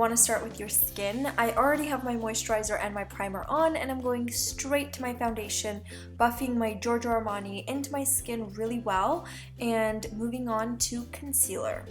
want to start with your skin. I already have my moisturizer and my primer on, and I'm going straight to my foundation, buffing my Giorgio Armani into my skin really well, and moving on to concealer.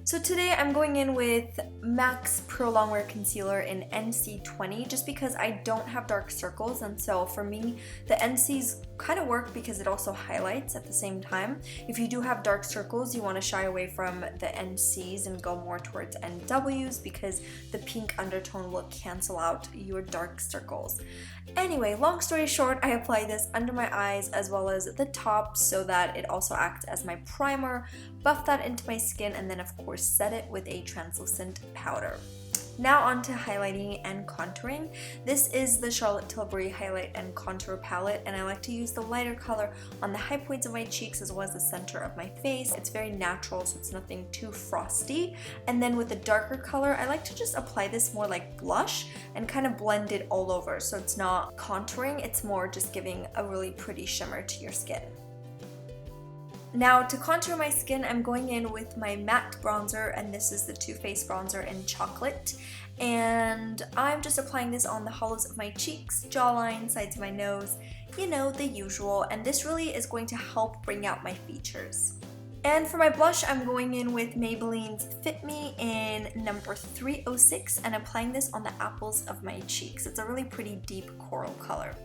So today I'm going in with MAC's Pro Longwear Concealer in NC20 just because I don't have dark circles, and so for me the NCs kind of work because it also highlights at the same time. If you do have dark circles, you want to shy away from the NCs and go more towards NWs because the pink undertone will cancel out your dark circles. Anyway, long story short, I apply this under my eyes as well as the top so that it also acts as my primer, buff that into my skin, and then of course set it with a translucent powder. Now on to highlighting and contouring. This is the Charlotte Tilbury Highlight and Contour Palette, and I like to use the lighter color on the high points of my cheeks as well as the center of my face. It's very natural, so it's nothing too frosty. And then with the darker color, I like to just apply this more like blush and kind of blend it all over, so it's not contouring, it's more just giving a really pretty shimmer to your skin. Now to contour my skin, I'm going in with my matte bronzer, and this is the Too Faced bronzer in Chocolate. And I'm just applying this on the hollows of my cheeks, jawline, sides of my nose, you know, the usual. And this really is going to help bring out my features. And for my blush, I'm going in with Maybelline's Fit Me in number 306 and applying this on the apples of my cheeks. It's a really pretty deep coral color.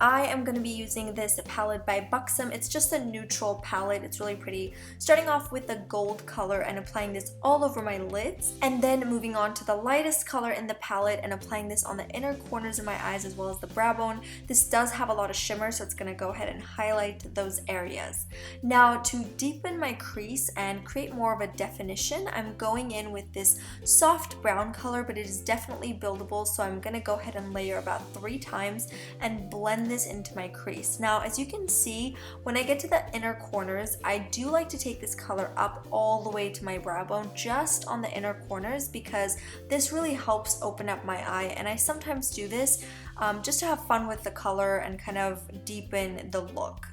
I am going to be using this palette by Buxom. It's just a neutral palette. It's really pretty. Starting off with the gold color and applying this all over my lids, and then moving on to the lightest color in the palette and applying this on the inner corners of my eyes as well as the brow bone. This does have a lot of shimmer, so it's going to go ahead and highlight those areas. Now to deepen my crease and create more of a definition, I'm going in with this soft brown color, but it is definitely buildable, so I'm going to go ahead and layer about 3 times and blend this into my crease. Now, as you can see, when I get to the inner corners, I do like to take this color up all the way to my brow bone, just on the inner corners, because this really helps open up my eye, and I sometimes do this just to have fun with the color and kind of deepen the look.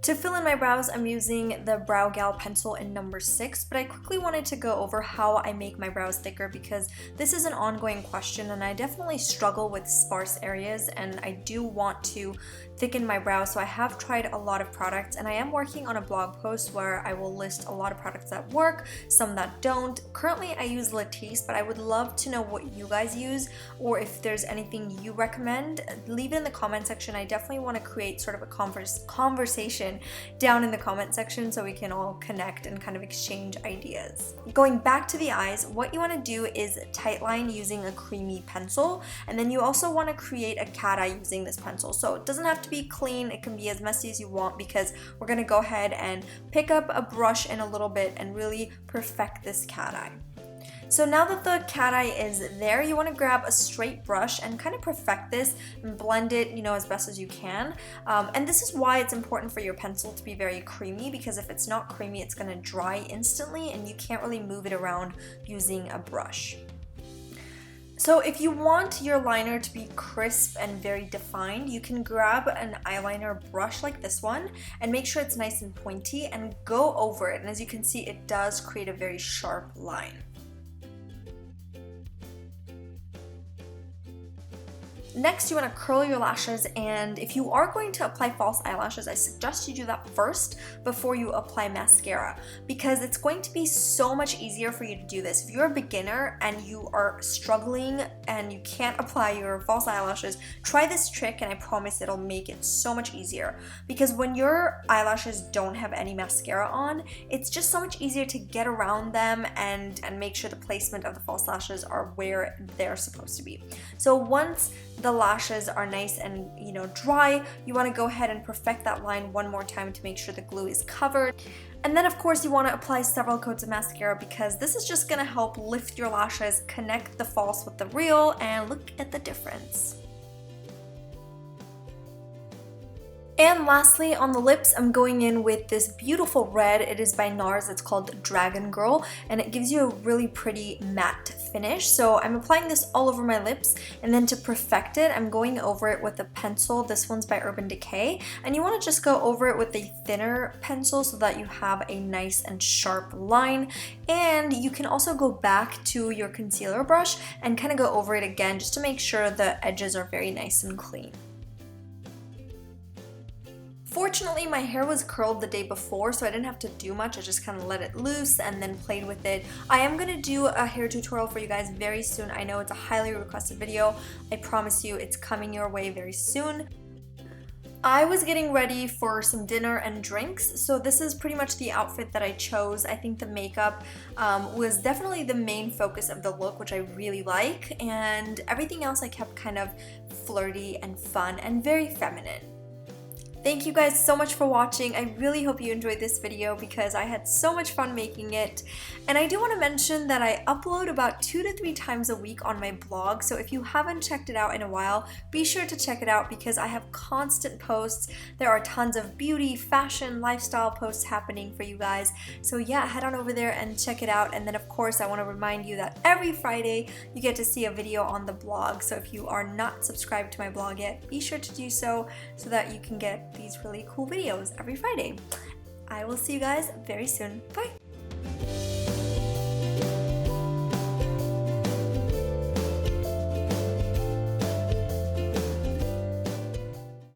To fill in my brows, I'm using the Brow Gal pencil in number 6, but I quickly wanted to go over how I make my brows thicker because this is an ongoing question and I definitely struggle with sparse areas and I do want to thicken my brows, so I have tried a lot of products and I am working on a blog post where I will list a lot of products that work, some that don't. Currently I use Latisse, but I would love to know what you guys use or if there's anything you recommend. Leave it in the comment section. I definitely want to create sort of a conversation down in the comment section so we can all connect and kind of exchange ideas. Going back to the eyes, what you want to do is tightline using a creamy pencil, and then you also want to create a cat eye using this pencil. So it doesn't have to be clean, it can be as messy as you want because we're going to go ahead and pick up a brush in a little bit and really perfect this cat eye. So now that the cat eye is there, you want to grab a straight brush and kind of perfect this and blend it, as best as you can. And this is why it's important for your pencil to be very creamy, because if it's not creamy, it's going to dry instantly and you can't really move it around using a brush. So if you want your liner to be crisp and very defined, you can grab an eyeliner brush like this one and make sure it's nice and pointy and go over it. And as you can see, it does create a very sharp line. Next, you want to curl your lashes, and if you are going to apply false eyelashes, I suggest you do that first before you apply mascara, because it's going to be so much easier for you to do this. If you're a beginner and you are struggling and you can't apply your false eyelashes, try this trick and I promise it'll make it so much easier, because when your eyelashes don't have any mascara on, it's just so much easier to get around them and make sure the placement of the false lashes are where they're supposed to be. So once the lashes are nice and dry, you want to go ahead and perfect that line one more time to make sure the glue is covered. And then of course you want to apply several coats of mascara, because this is just going to help lift your lashes, connect the false with the real, and look at the difference. And lastly, on the lips, I'm going in with this beautiful red. It is by NARS. It's called Dragon Girl, and it gives you a really pretty matte finish. So I'm applying this all over my lips, and then to perfect it, I'm going over it with a pencil. This one's by Urban Decay, and you want to just go over it with a thinner pencil so that you have a nice and sharp line. And you can also go back to your concealer brush and kind of go over it again just to make sure the edges are very nice and clean. Fortunately, my hair was curled the day before, so I didn't have to do much. I just kind of let it loose and then played with it. I am going to do a hair tutorial for you guys very soon. I know it's a highly requested video. I promise you it's coming your way very soon. I was getting ready for some dinner and drinks, so this is pretty much the outfit that I chose. I think the makeup was definitely the main focus of the look, which I really like, and everything else I kept kind of flirty and fun and very feminine. Thank you guys so much for watching. I really hope you enjoyed this video because I had so much fun making it. And I do want to mention that I upload about 2 to 3 times a week on my blog, so if you haven't checked it out in a while, be sure to check it out because I have constant posts. There are tons of beauty, fashion, lifestyle posts happening for you guys. So yeah, head on over there and check it out. And then of course, I want to remind you that every Friday you get to see a video on the blog. So if you are not subscribed to my blog yet, be sure to do so that you can get these really cool videos every Friday. I will see you guys very soon. Bye!